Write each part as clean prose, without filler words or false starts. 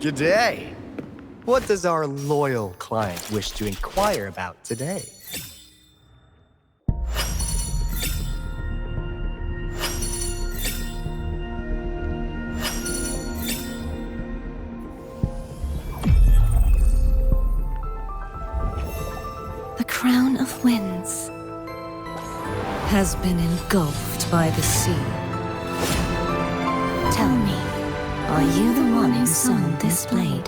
G'day. What does our loyal client wish to inquire about today? The crown of winds has been engulfed by the sea. Tell me, are you the one who sung this blade?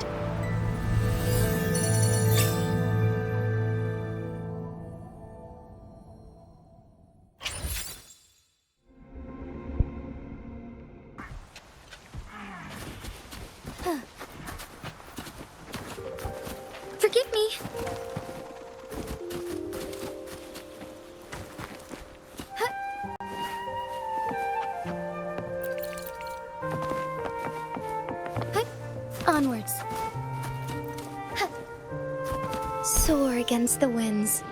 Forgive me. Onwards. Soar against the winds.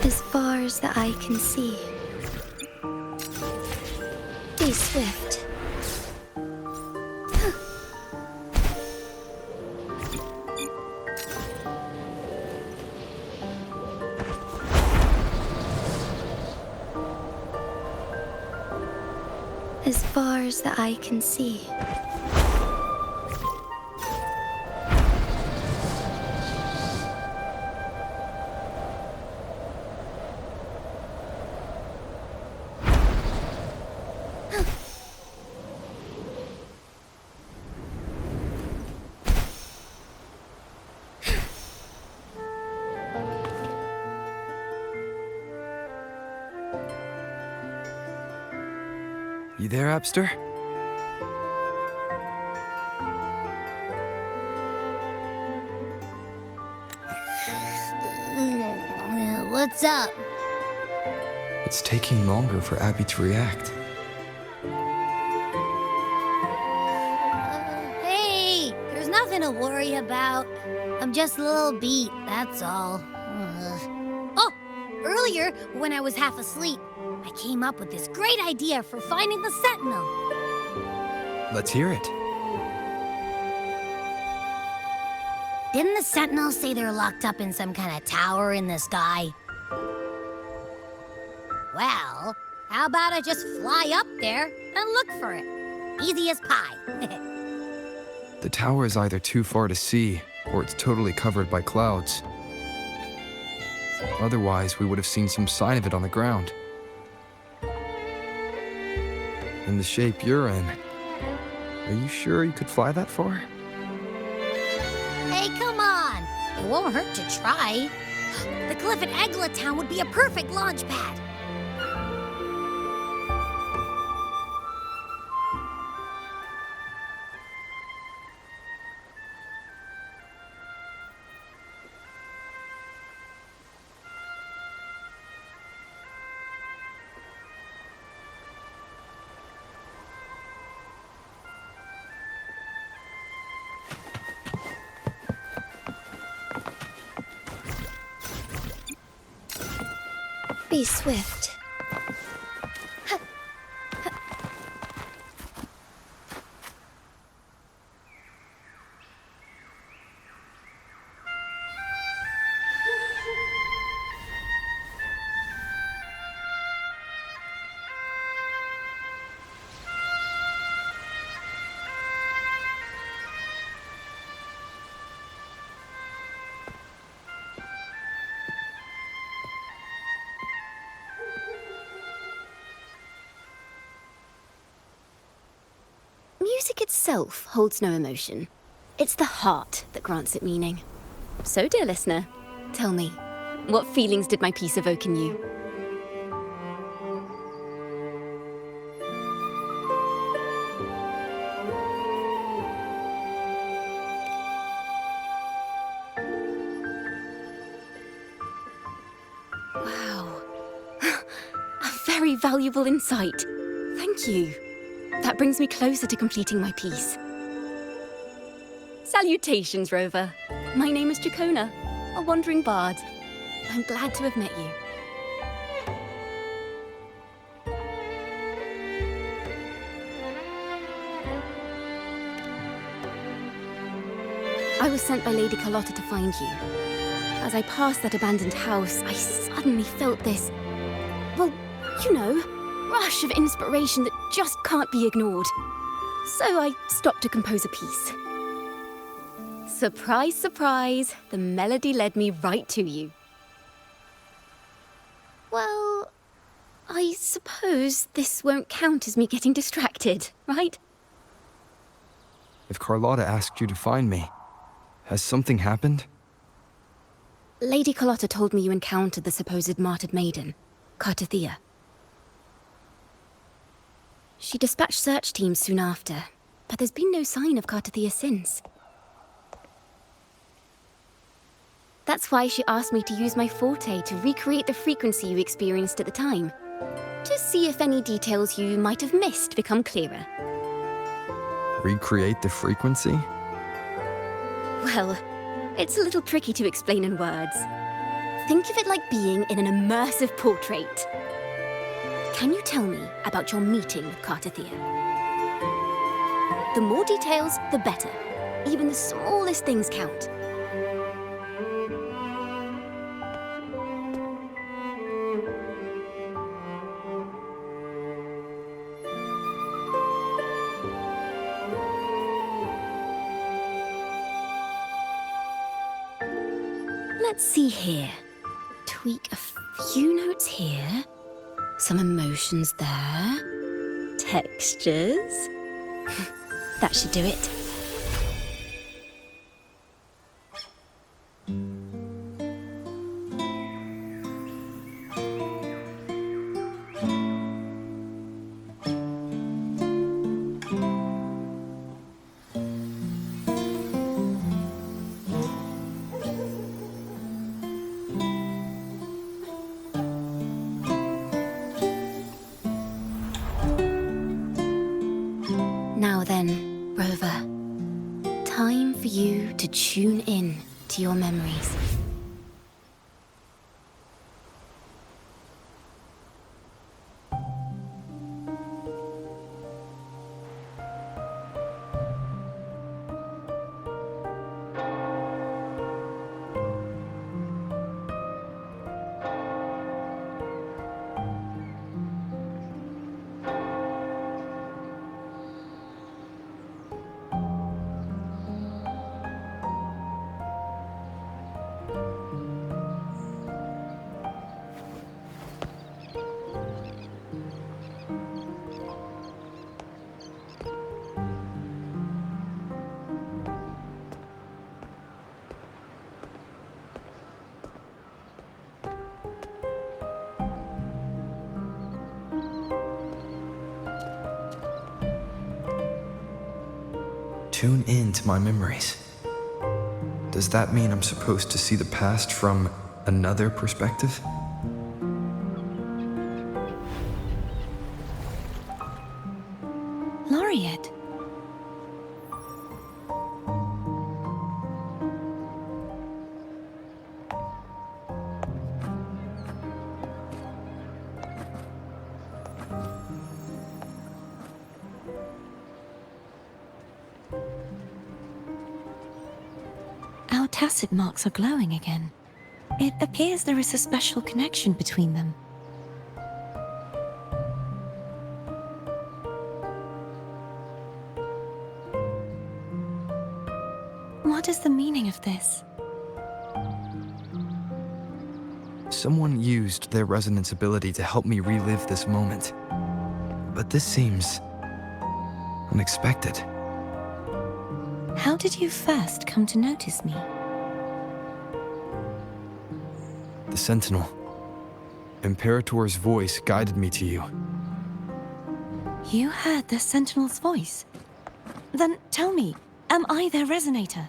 As far as the eye can see. Be swift. As far as the eye can see. You there, Abster? What's up? It's taking longer for Abby to react. Hey, there's nothing to worry about. I'm just a little beat, that's all. Oh, earlier, when I was half asleep, I came up with this great idea for finding the Sentinel. Let's hear it. Didn't the Sentinel say they're locked up in some kind of tower in the sky? Well, how about I just fly up there and look for it? Easy as pie. The tower is either too far to see, or it's totally covered by clouds. Otherwise, we would have seen some sign of it on the ground. In the shape you're in, are you sure you could fly that far? Hey, come on! It won't hurt to try. The cliff at Egla Town would be a perfect launch pad. Be swift. Music itself holds no emotion. It's the heart that grants it meaning. So, dear listener, tell me, what feelings did my piece evoke in you? Wow. A valuable insight. Thank you. That brings me closer to completing my piece. Salutations, Rover. My name is Dracona, a wandering bard. I'm glad to have met you. I was sent by Lady Carlotta to find you. As I passed that abandoned house, I suddenly felt this, well, you know, rush of inspiration that just can't be ignored. So I stopped to compose a piece. Surprise, surprise, the melody led me right to you. Well, I suppose this won't count as me getting distracted, right? If Carlotta asked you to find me, has something happened? Lady Carlotta told me you encountered the supposed martyred maiden, Cartathea. She dispatched search teams soon after, but there's been no sign of Cartathea since. That's why she asked me to use my forte to recreate the frequency you experienced at the time, to see if any details you might have missed become clearer. Recreate the frequency? Well, it's a little tricky to explain in words. Think of it like being in an immersive portrait. Can you tell me about your meeting with Cartathea? The more details, the better. Even the smallest things count. Let's see here. Tweak a few notes here. Some emotions there. Textures. That should do it. Now then, Rover, time for you to tune in to your memories. Tune in to my memories. Does that mean I'm supposed to see the past from another perspective? Laureate. Our tacit marks are glowing again. It appears there is a special connection between them. What is the meaning of this? Someone used their resonance ability to help me relive this moment. But this seems unexpected. How did you first come to notice me? The Sentinel. Imperator's voice guided me to you. You heard the Sentinel's voice? Then tell me, am I their resonator?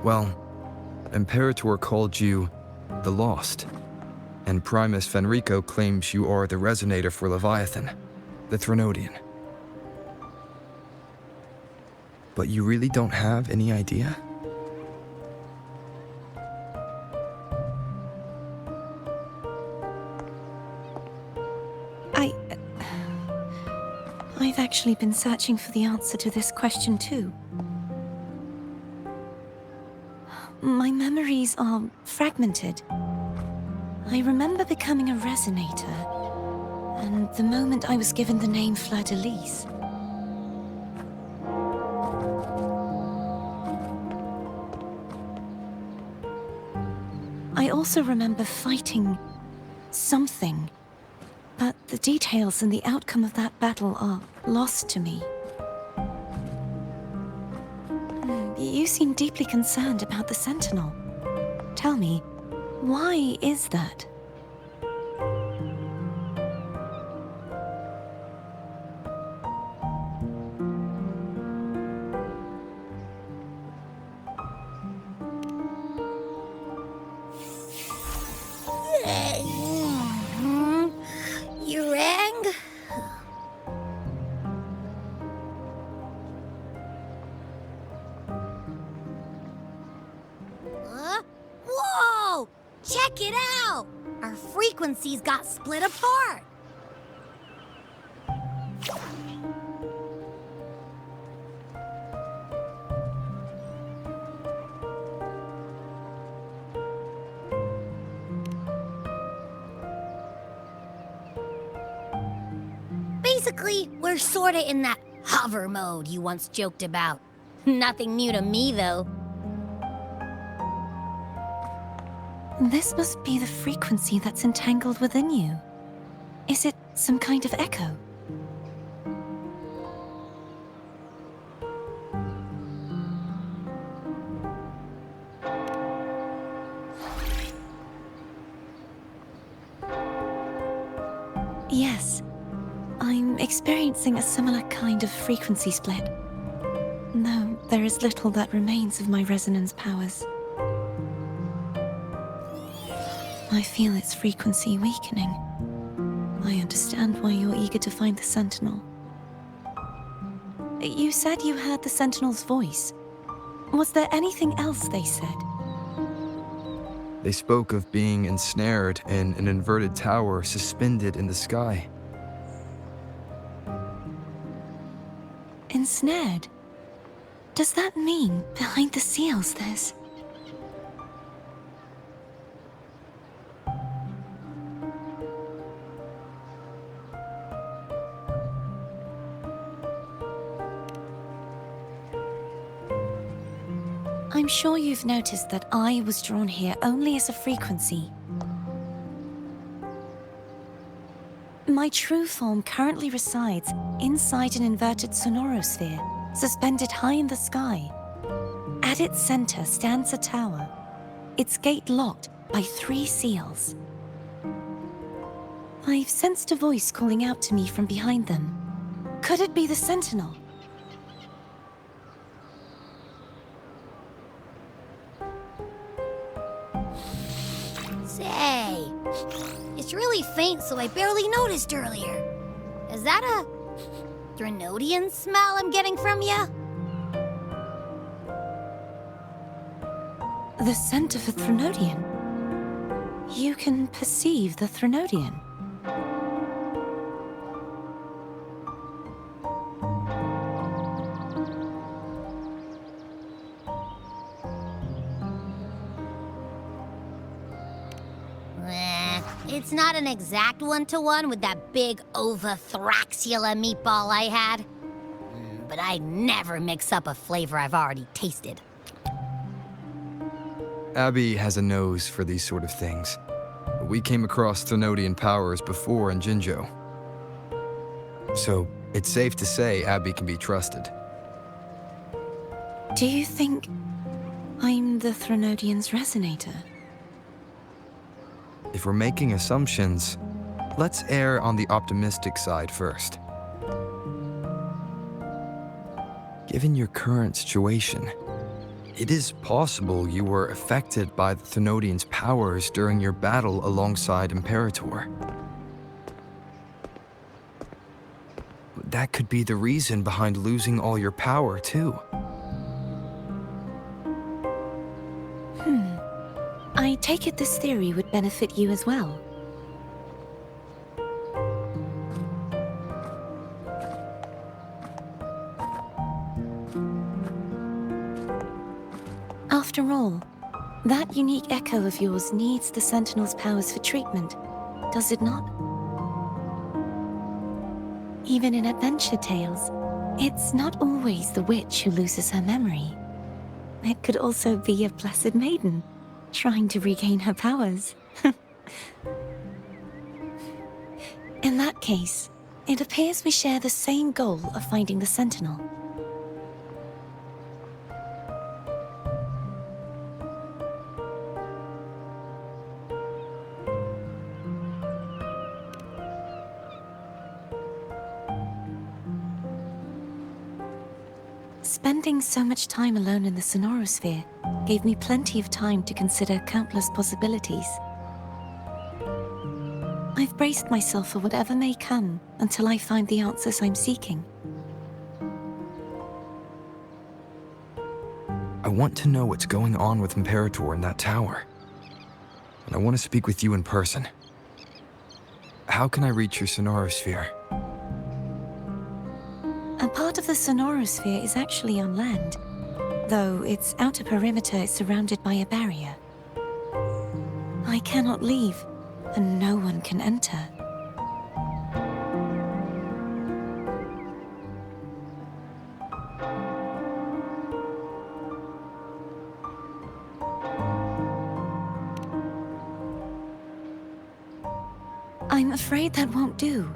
Well, Imperator called you the Lost, and Primus Fenrico claims you are the resonator for Leviathan, the Threnodian. But you really don't have any idea? I've actually been searching for the answer to this question too. My memories are fragmented. I remember becoming a resonator, and the moment I was given the name Fleur-de-Lis. I also remember fighting something, but the details and the outcome of that battle are lost to me. You seem deeply concerned about the Sentinel. Tell me, why is that? You rang? Whoa! Check it out! Our frequencies got split apart. Basically, we're sorta in that hover mode you once joked about. Nothing new to me, though. This must be the frequency that's entangled within you. Is it some kind of echo? Yes. I'm experiencing a similar kind of frequency split. Though there is little that remains of my resonance powers. I feel its frequency weakening. I understand why you're eager to find the Sentinel. You said you heard the Sentinel's voice. Was there anything else they said? They spoke of being ensnared in an inverted tower suspended in the sky. Ensnared? Does that mean behind the seals there's... I'm sure you've noticed that I was drawn here only as a frequency. My true form currently resides inside an inverted sonorosphere, suspended high in the sky. At its center stands a tower, its gate locked by 3 seals. I've sensed a voice calling out to me from behind them. Could it be the Sentinel? Say, it's really faint, so I barely noticed earlier. Is that a Threnodian smell I'm getting from you? The scent of a Threnodian. You can perceive the Threnodian. It's not an exact one-to-one with that big Ovathraxula meatball I had. But I'd never mix up a flavor I've already tasted. Abby has a nose for these sort of things. We came across Threnodian powers before in Jinzhou. So, it's safe to say Abby can be trusted. Do you think I'm the Threnodian's resonator? If we're making assumptions, let's err on the optimistic side first. Given your current situation, It is possible you were affected by the Thenodian's powers during your battle alongside Imperator. That could be the reason behind losing all your power, too. I take it this theory would benefit you as well. After all, that unique echo of yours needs the Sentinel's powers for treatment, does it not? Even in adventure tales, it's not always the witch who loses her memory. It could also be a blessed maiden, trying to regain her powers. In that case, it appears we share the same goal of finding the Sentinel. Spending so much time alone in the Sonorosphere gave me plenty of time to consider countless possibilities. I've braced myself for whatever may come until I find the answers I'm seeking. I want to know what's going on with Imperator in that tower. And I want to speak with you in person. How can I reach your Sonorosphere? A part of the Sonorosphere is actually on land, though its outer perimeter is surrounded by a barrier. I cannot leave, and no one can enter. I'm afraid that won't do.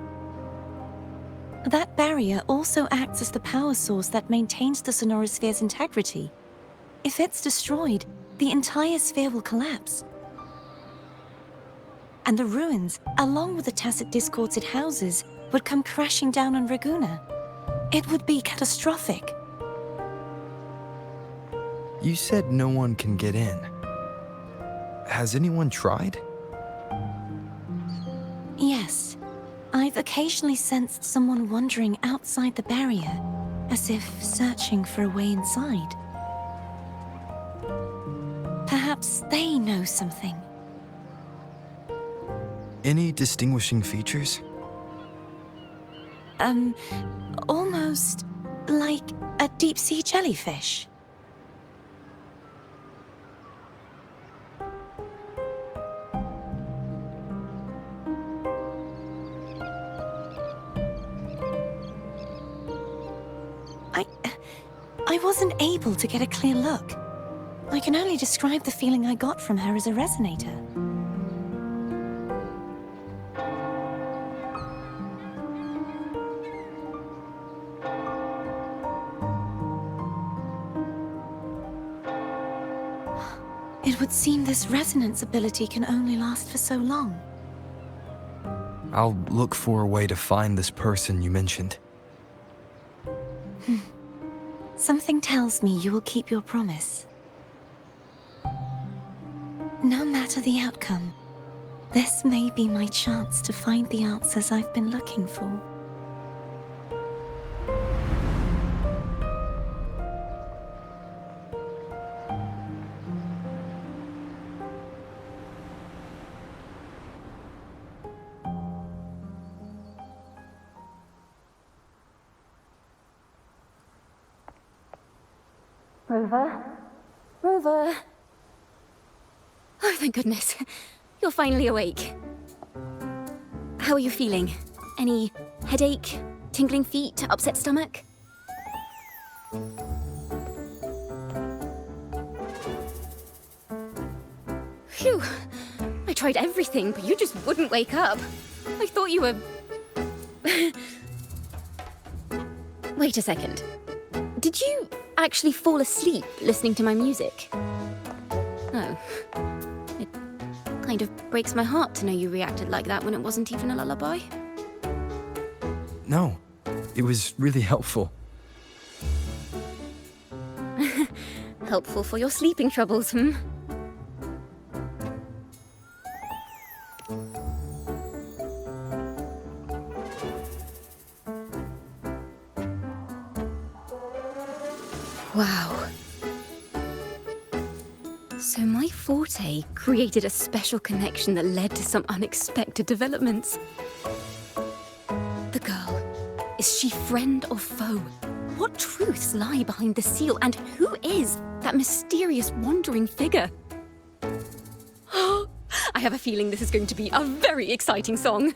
That barrier also acts as the power source that maintains the Sonorosphere's integrity. If it's destroyed, the entire sphere will collapse. And the ruins, along with the tacit discords it houses, would come crashing down on Raguna. It would be catastrophic. You said no one can get in. Has anyone tried? Yes. I've occasionally sensed someone wandering outside the barrier, as if searching for a way inside. Perhaps they know something. Any distinguishing features? Almost like a deep-sea jellyfish. I wasn't able to get a clear look. I can only describe the feeling I got from her as a resonator. It would seem this resonance ability can only last for so long. I'll look for a way to find this person you mentioned. Something tells me you will keep your promise. No matter the outcome, this may be my chance to find the answers I've been looking for. Rover? Rover? Oh, thank goodness. You're finally awake. How are you feeling? Any headache, tingling feet, upset stomach? Phew. I tried everything, but you just wouldn't wake up. I thought you were... Wait a second. Did you actually fall asleep listening to my music? Oh. It kind of breaks my heart to know you reacted like that when it wasn't even a lullaby. No, it was really helpful. Helpful for your sleeping troubles, hmm? Wow. So my forte created a special connection that led to some unexpected developments. The girl, is she friend or foe? What truths lie behind the seal, and who is that mysterious wandering figure? I have a feeling this is going to be a very exciting song.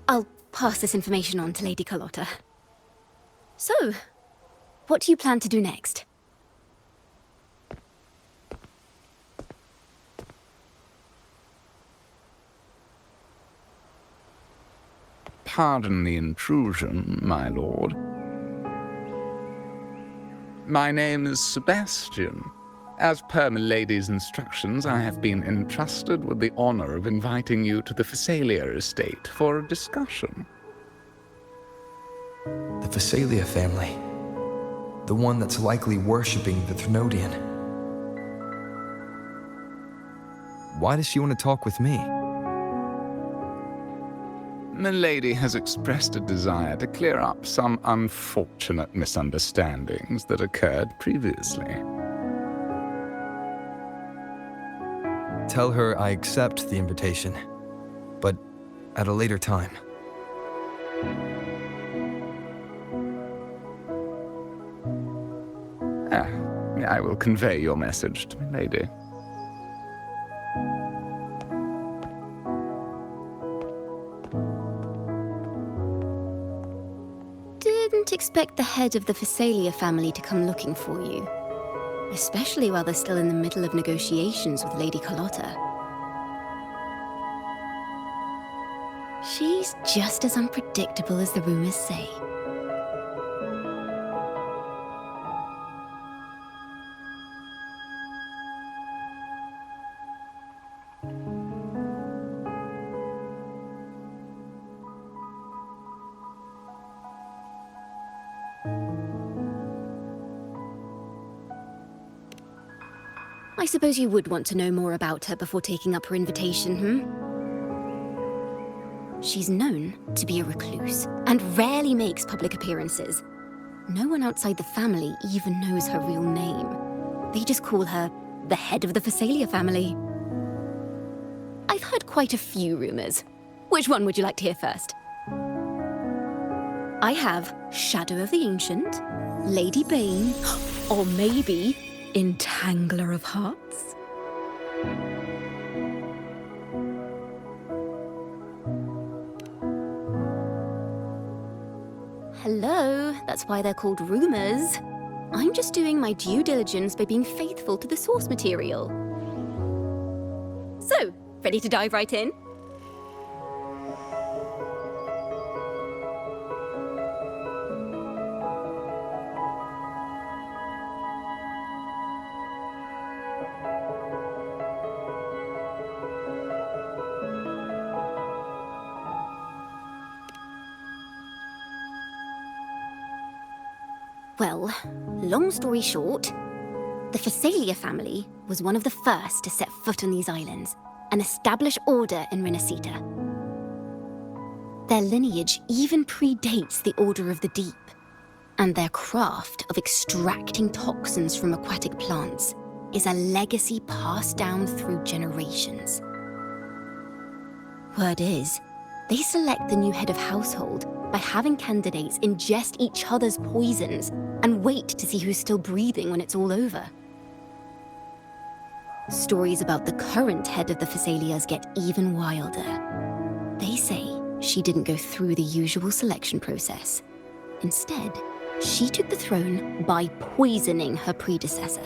I'll pass this information on to Lady Carlotta. So, what do you plan to do next? Pardon the intrusion, my lord. My name is Sebastian. As per milady's instructions, I have been entrusted with the honor of inviting you to the Phasalia estate for a discussion. The Phasalia family. The one that's likely worshipping the Thrunodian. Why does she want to talk with me? Milady has expressed a desire to clear up some unfortunate misunderstandings that occurred previously. Tell her I accept the invitation, but at a later time. I will convey your message to Milady. Didn't expect the head of the Phasalia family to come looking for you. Especially while they're still in the middle of negotiations with Lady Carlotta. She's just as unpredictable as the rumors say. I suppose you would want to know more about her before taking up her invitation, hmm? She's known to be a recluse, and rarely makes public appearances. No one outside the family even knows her real name. They just call her the head of the Phasalia family. I've heard quite a few rumors. Which one would you like to hear first? I have Shadow of the Ancient, Lady Bane, or maybe Entangler of Hearts? Hello, that's why they're called rumors. I'm just doing my due diligence by being faithful to the source material. So, ready to dive right in? Well, long story short, the Phasalia family was one of the first to set foot on these islands and establish order in Rinascita. Their lineage even predates the Order of the Deep, and their craft of extracting toxins from aquatic plants is a legacy passed down through generations. Word is, they select the new head of household by having candidates ingest each other's poisons and wait to see who's still breathing when it's all over. Stories about the current head of the Phasalias get even wilder. They say she didn't go through the usual selection process. Instead, she took the throne by poisoning her predecessor.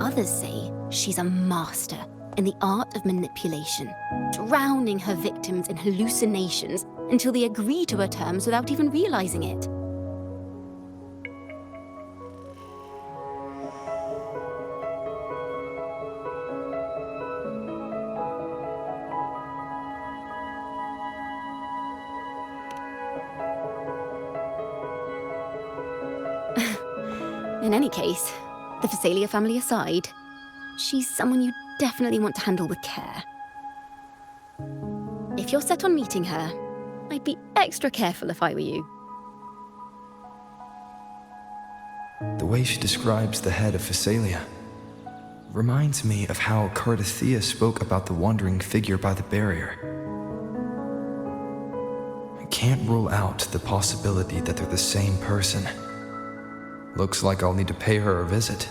Others say she's a master in the art of manipulation, drowning her victims in hallucinations until they agree to her terms without even realizing it. In any case, the Phasalia family aside, she's someone you definitely want to handle with care. If you're set on meeting her, I'd be extra careful if I were you. The way she describes the head of Phasalia reminds me of how Cardathea spoke about the wandering figure by the barrier. I can't rule out the possibility that they're the same person. Looks like I'll need to pay her a visit.